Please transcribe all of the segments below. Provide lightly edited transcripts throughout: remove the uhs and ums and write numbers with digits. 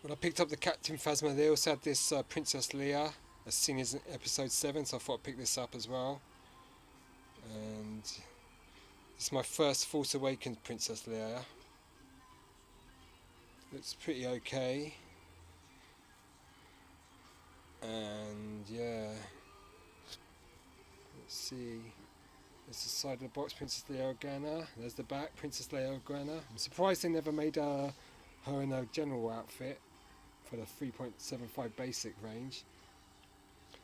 When I picked up the Captain Phasma, they also had this Princess Leia, as seen in episode 7, so I thought I'd pick this up as well. And it's my first Force Awakens Princess Leia. Looks pretty okay. And yeah, let's see. There's the side of the box, Princess Leia Organa. There's the back, Princess Leia Organa. I'm surprised they never made her in a general outfit for the 3.75 basic range.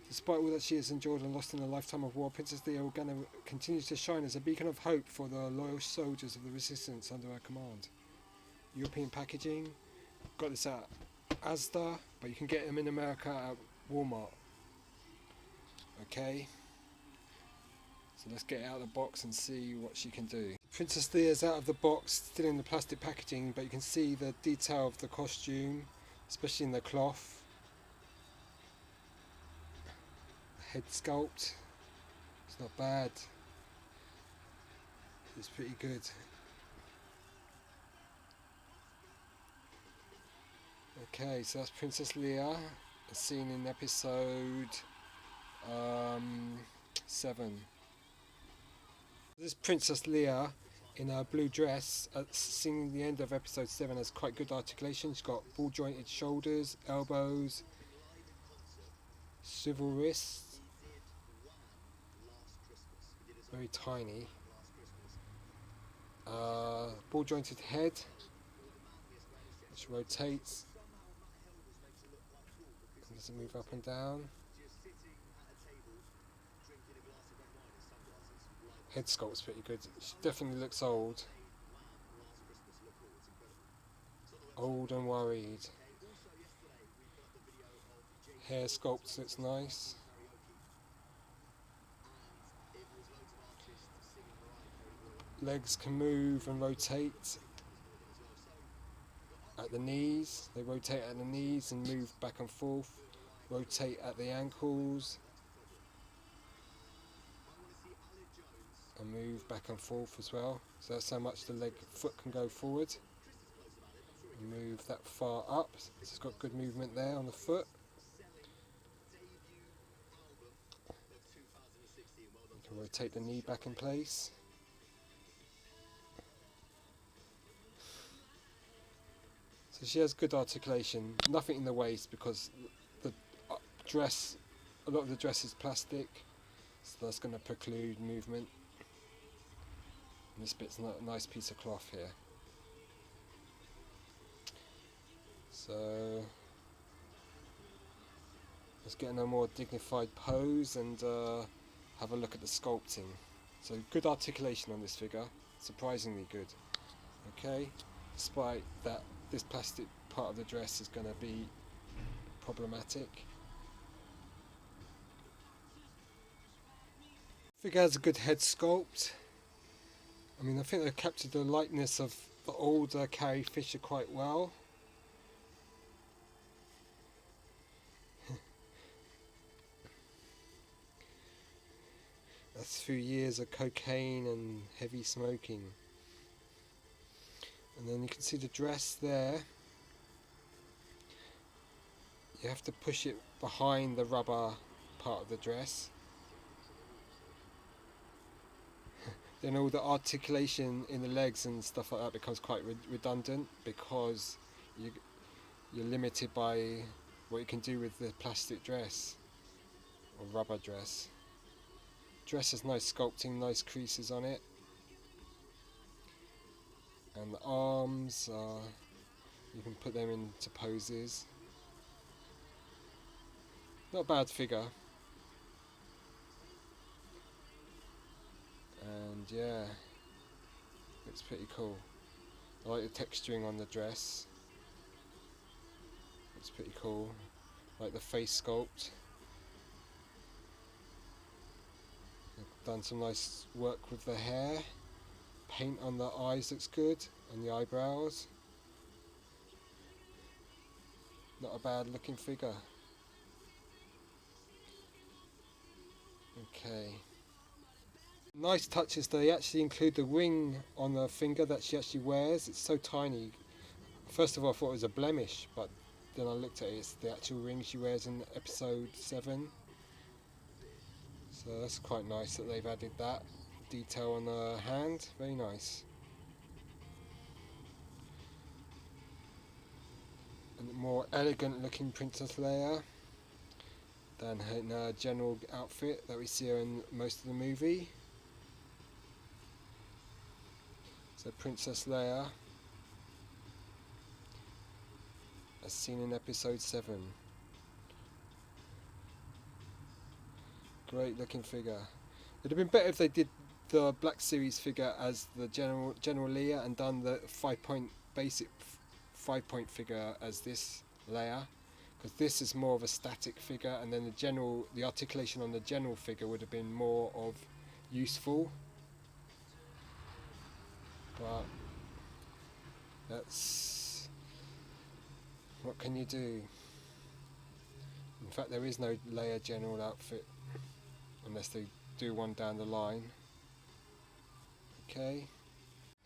Despite all that she has endured and lost in a lifetime of war, Princess Leia Organa continues to shine as a beacon of hope for the loyal soldiers of the resistance under her command. European packaging. Got this at ASDA, but you can get them in America at Walmart. Okay. So let's get it out of the box and see what she can do. Princess Leia's out of the box, still in the plastic packaging, but you can see the detail of the costume, especially in the cloth. Head sculpt. It's not bad. It's pretty good. Okay, so that's Princess Leia, as seen in episode 7. This Princess Leia in her blue dress, seen in the end of episode 7, has quite good articulation. She's got ball jointed shoulders, elbows, swivel wrists, very tiny, ball jointed head, which rotates, and doesn't move up and down. Head sculpt's pretty good. She definitely looks old. Old and worried. Hair sculpt looks nice. Legs can move and rotate at the knees. They rotate at the knees and move back and forth. Rotate at the ankles. And move back and forth as well. So that's how much the foot can go forward. And move that far up. So it's got good movement there on the foot. You can rotate the knee back in place. So she has good articulation. Nothing in the waist because the dress, a lot of the dress is plastic, so that's going to preclude movement. And this bit's a nice piece of cloth here. So let's get in a more dignified pose and have a look at the sculpting. So good articulation on this figure, surprisingly good. Okay, despite that this plastic part of the dress is going to be problematic. Figure has a good head sculpt. I mean, I think they captured the likeness of the older Carrie Fisher quite well. That's through years of cocaine and heavy smoking. And then you can see the dress there. You have to push it behind the rubber part of the dress. Then all the articulation in the legs and stuff like that becomes quite redundant because you're limited by what you can do with the plastic dress or rubber dress. Dress has nice sculpting, nice creases on it. And the arms, you can put them into poses. Not a bad figure. And yeah, looks pretty cool. I like the texturing on the dress. Looks pretty cool. I like the face sculpt. I've done some nice work with the hair. Paint on the eyes looks good, and the eyebrows. Not a bad looking figure. Okay. Nice touches, they actually include the ring on the finger that she actually wears. It's so tiny. First of all I thought it was a blemish, but then I looked at it, it's the actual ring she wears in episode 7. So that's quite nice that they've added that detail on her hand. Very nice. And a more elegant looking Princess Leia than in her general outfit that we see her in most of the movie. So Princess Leia, as seen in episode 7. Great looking figure. It'd have been better if they did the Black Series figure as the General Leia and done the 5-point basic 5-point figure as this Leia, because this is more of a static figure, and then the articulation on the general figure would have been more of useful. But that's, what can you do? In fact, there is no Leia general outfit unless they do one down the line. Okay,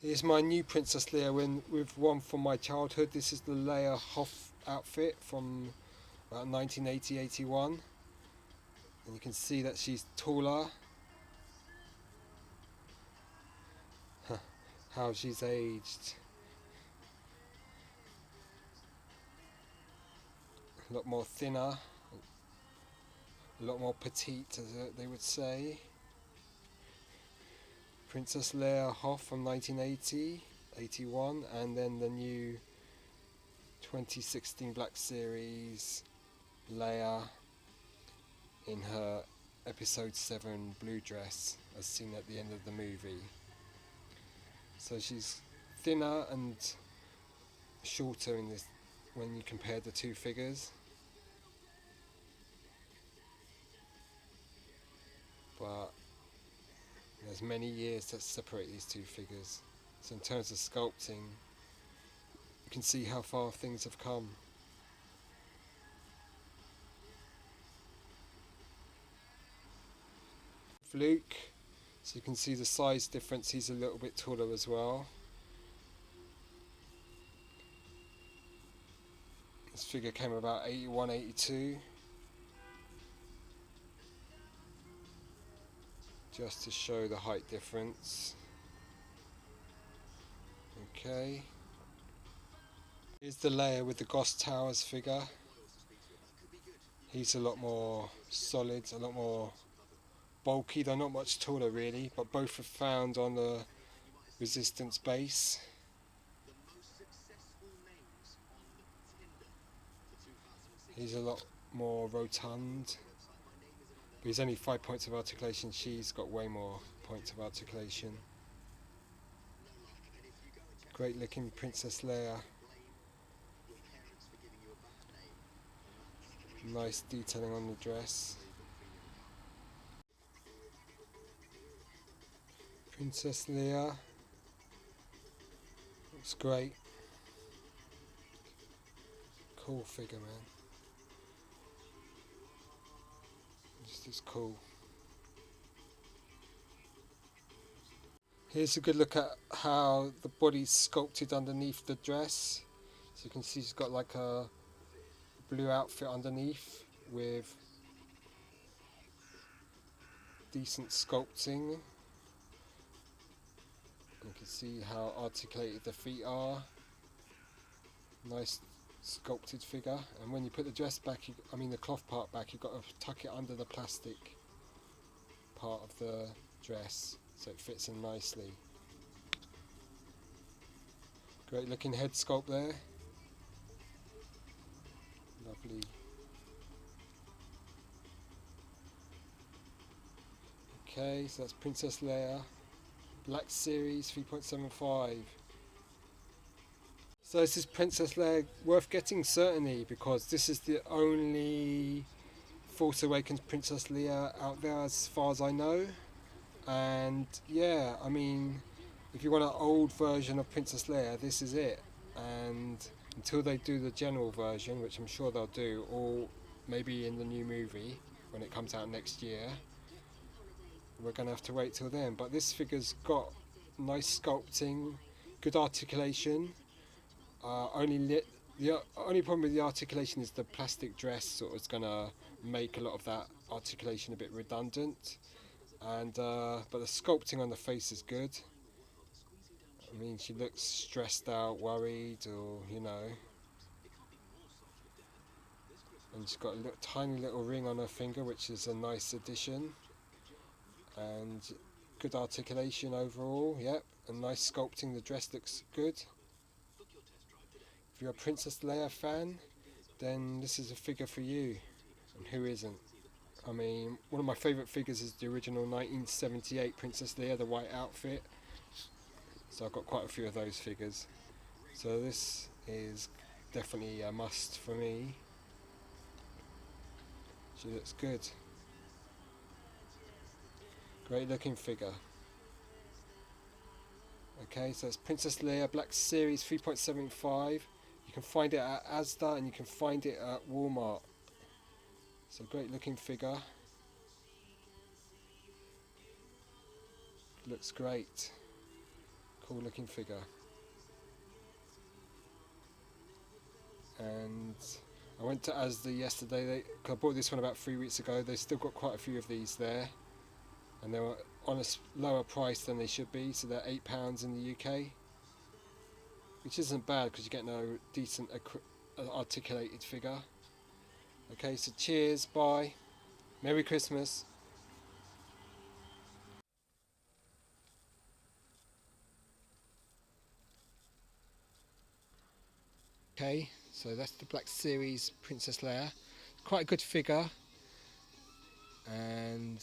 here's my new Princess Leia with one from my childhood. This is the Leia Hoff outfit from about 1980-81, and you can see that she's taller. How she's aged. A lot more thinner, a lot more petite, as they would say. Princess Leia Hoff from 1980-81, and then the new 2016 Black Series Leia in her episode 7 blue dress, as seen at the end of the movie. So she's thinner and shorter in this when you compare the two figures. But there's many years that separate these two figures. So in terms of sculpting, you can see how far things have come. Luke, so you can see the size difference, he's a little bit taller as well. This figure came about 81-82. Just to show the height difference. Okay. Here's the Leia with the Ghost Towers figure. He's a lot more solid, a lot more bulky. They're not much taller really, but both are found on the Resistance base. He's a lot more rotund. But he's only 5 points of articulation. She's got way more points of articulation. Great looking Princess Leia. Nice detailing on the dress. Princess Leia. Looks great. Cool figure, man. Just as cool. Here's a good look at how the body's sculpted underneath the dress. So you can see she's got like a blue outfit underneath with decent sculpting. You can see how articulated the feet are. Nice sculpted figure. And when you put the dress back, the cloth part back, you've got to tuck it under the plastic part of the dress so it fits in nicely. Great looking head sculpt there. Lovely. Okay, so that's Princess Leia, Black Series 3.75. So this is Princess Leia, worth getting certainly, because this is the only Force Awakens Princess Leia out there as far as I know. And yeah, if you want an old version of Princess Leia, this is it. And until they do the general version, which I'm sure they'll do, or maybe in the new movie when it comes out next year, we're going to have to wait till then. But this figure's got nice sculpting, good articulation, only The only problem with the articulation is the plastic dress sort of is going to make a lot of that articulation a bit redundant. And but the sculpting on the face is good. I mean, she looks stressed out, worried, or you know. And she's got a tiny little ring on her finger, which is a nice addition. And good articulation overall, yep. And nice sculpting, the dress looks good. If you're a Princess Leia fan, then this is a figure for you. And who isn't? I mean, one of my favourite figures is the original 1978 Princess Leia, the white outfit. So I've got quite a few of those figures. So this is definitely a must for me. She looks good. Great looking figure. Okay, so it's Princess Leia Black Series 3.75. You can find it at ASDA and you can find it at Walmart. So great looking figure. Looks great. Cool looking figure. And I went to ASDA yesterday. I bought this one about 3 weeks ago. They've still got quite a few of these there. And they were on a lower price than they should be. So they're £8 in the UK. Which isn't bad because you get no decent articulated figure. Okay, so cheers, bye. Merry Christmas. Okay, so that's the Black Series Princess Leia. Quite a good figure. And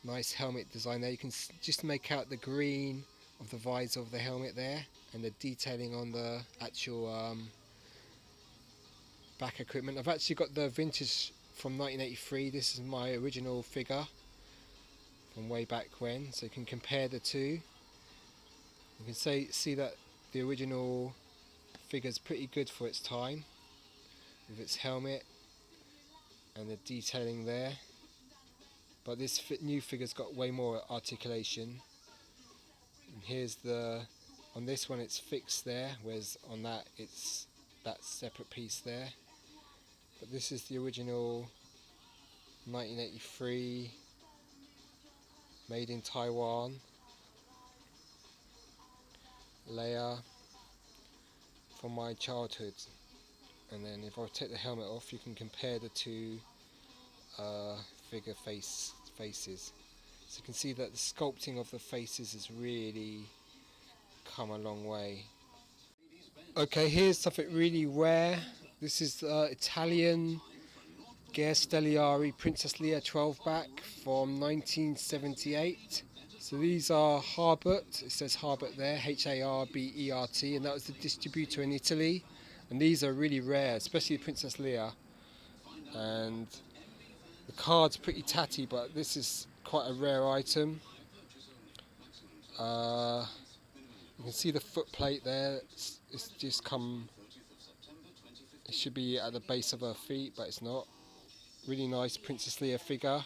nice helmet design there. You can just make out the green of the visor of the helmet there. And the detailing on the actual back equipment. I've actually got the vintage from 1983. This is my original figure from way back when. So you can compare the two. You can see that the original figure's pretty good for its time, with its helmet and the detailing there. But this new figure's got way more articulation. And here's on this one it's fixed there, whereas on that it's that separate piece there. But this is the original 1983, made in Taiwan, Leia from my childhood. And then if I take the helmet off, you can compare the two figure faces. So you can see that the sculpting of the faces has really come a long way. Okay, here's something really rare. This is Italian Stelliari Princess Leia 12 back from 1978. So these are Harbert, it says Harbert there, Harbert, and that was the distributor in Italy. And these are really rare, especially Princess Leia. And the card's pretty tatty, but this is quite a rare item. You can see the foot plate there, it's just come, it should be at the base of her feet, but it's not. Really nice Princess Leia figure.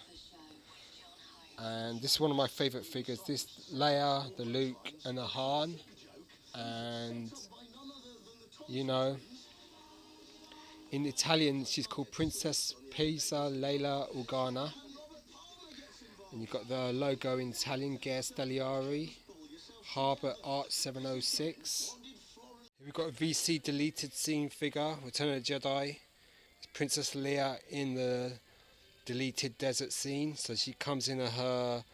And this is one of my favourite figures, this Leia, the Luke and the Han. And you know, in Italian she's called Princess Leia Organa. And you've got the logo in Italian, Stelliari, Harbour Art 706. Here we've got a VC deleted scene figure, Return of the Jedi. It's Princess Leia in the deleted desert scene. So she comes in her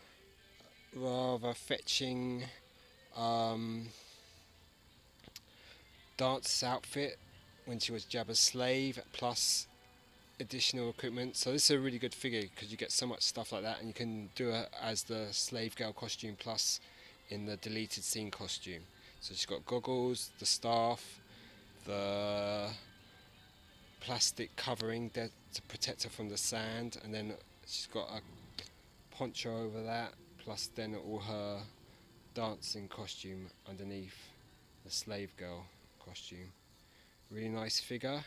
rather fetching dance outfit when she was Jabba's slave, plus additional equipment. So this is a really good figure because you get so much stuff like that, and you can do it as the slave girl costume plus in the deleted scene costume. So she's got goggles, the staff, the plastic covering to protect her from the sand, and then she's got a poncho over that, plus then all her dancing costume underneath the slave girl costume. Really nice figure.